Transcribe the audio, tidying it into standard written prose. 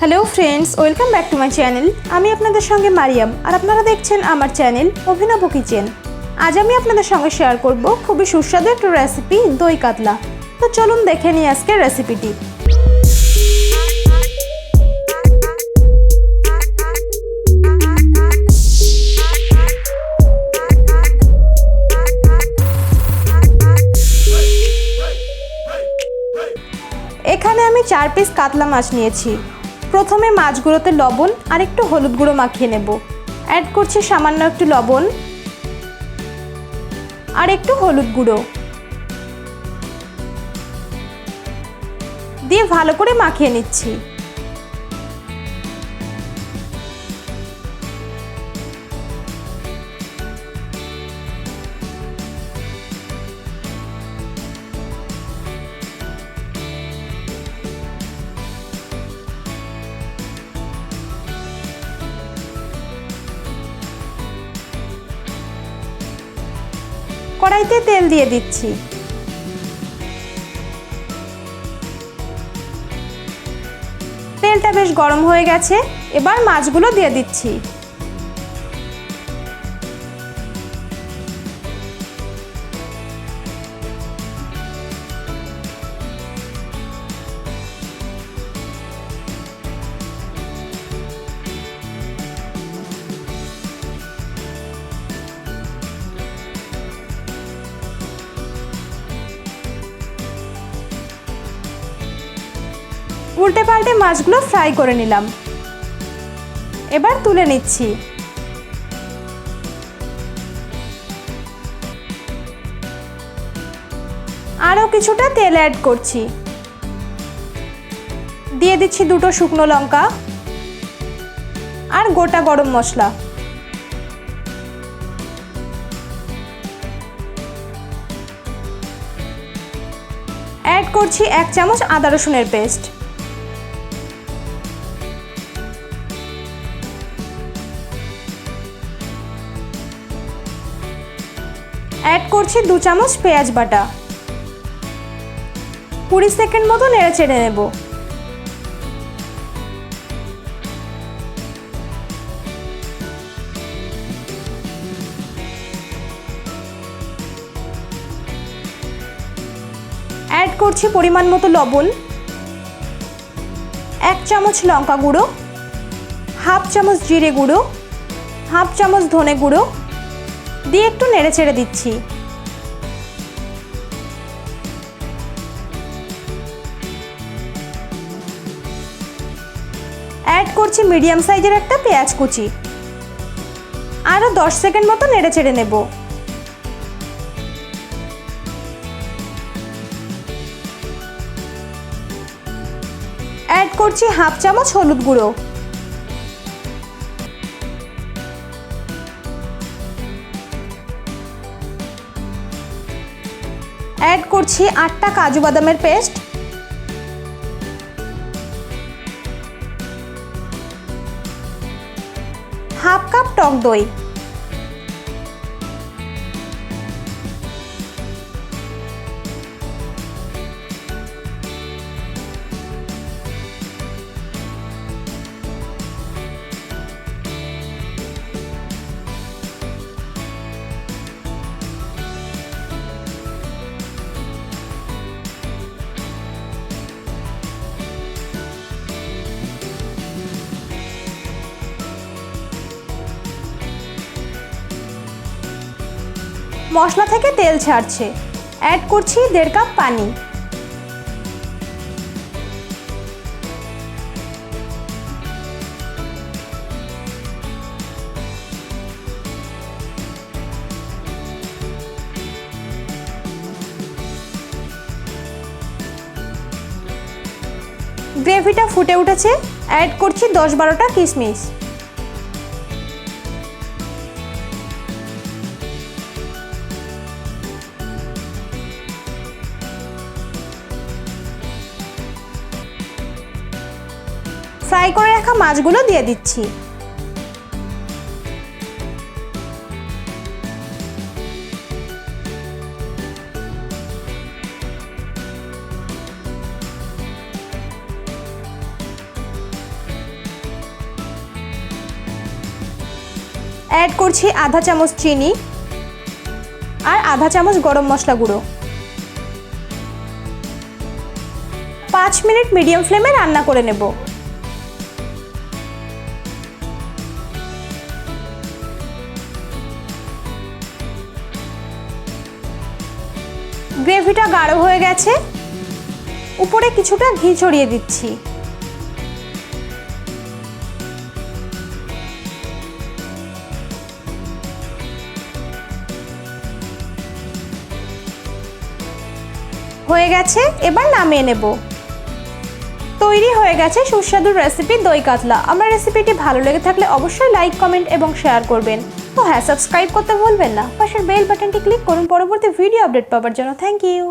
Hello friends, welcome back to my channel. আমি আপনাদের সঙ্গে মারিয়াম আর আপনারা দেখছেন আমার চ্যানেল অভিনব কিচেন। আজ আমি আপনাদের সঙ্গে শেয়ার করব খুবই সুস্বাদু একটা রেসিপি, দই কাতলা। তো চলুন দেখে নিই আজকের রেসিপিটি। এখানে আমি 4 পিস কাতলা মাছ নিয়েছি। প্রথমে মাছগুলোতে লবণ আর একটু হলুদ গুঁড়ো মাখিয়ে নেব। অ্যাড করছি সামান্য একটু লবণ আর একটু হলুদ গুঁড়ো দিয়ে ভালো করে মাখিয়ে নিচ্ছি। কড়াইতে তেল দিয়ে দিচ্ছি। তেলটা বেশ গরম হয়ে গেছে, এবার মাছগুলো দিয়ে দিচ্ছি। উল্টে পাল্টে মাছগুলো ফ্রাই করে নিলাম। এবার তুলে নিচ্ছি। আরও কিছুটা তেল অ্যাড করছি। দিয়ে দিচ্ছি 2টো শুকনো লঙ্কা আর গোটা গরম মশলা। অ্যাড করছি 1 চামচ আদা রসুনের পেস্ট। অ্যাড করছি 2 চামচ পেঁয়াজ বাটা। 20 সেকেন্ড মতো নেড়ে চেড়ে নেব। অ্যাড করছি পরিমাণ মতো লবণ, 1 চামচ লঙ্কা গুঁড়ো, হাফ চামচ জিরে গুঁড়ো, হাফ চামচ ধনে গুঁড়ো দিয়ে একটু নেড়ে চেড়ে দিচ্ছি। অ্যাড করছি মিডিয়াম সাইজের একটা পেঁয়াজ কুচি। আরও 10 সেকেন্ড মতো নেড়ে চেড়ে নেব। অ্যাড করছি হাফ চামচ হলুদ গুঁড়ো। অ্যাড করছি 8টা কাজু বাদামের পেস্ট। হাফ কাপ টক দই। মশলা থেকে তেল ছাড়ছে। অ্যাড করছি 1.5 কাপ পানি। গ্রেভিটা ফুটে উঠেছে। অ্যাড করছি 10-12টা কিশমিশ। ফ্রাই করে রাখা মাছগুলো দিয়ে দিচ্ছি। অ্যাড করছি আধা চামচ চিনি আর আধা চামচ গরম মশলা গুঁড়ো। 5 মিনিট মিডিয়াম ফ্লেমে রান্না করে নেব। গ্রেভিটা গাঢ় হয়ে গেছে, উপরে কিছুটা ঘি ছড়িয়ে দিচ্ছি। হয়ে গেছে, এবার নামিয়ে নেব। তৈরি হয়ে গেছে সুস্বাদু রেসিপি দই কাতলা। আমার রেসিপিটি ভালো লেগে থাকলে অবশ্যই লাইক, কমেন্ট এবং শেয়ার করবেন। তো হ্যাঁ, সাবস্ক্রাইব করতে ভুলবেন না। পাশের বেল বাটনটি ক্লিক করুন পরবর্তী ভিডিও আপডেট পাওয়ার জন্য। Thank you.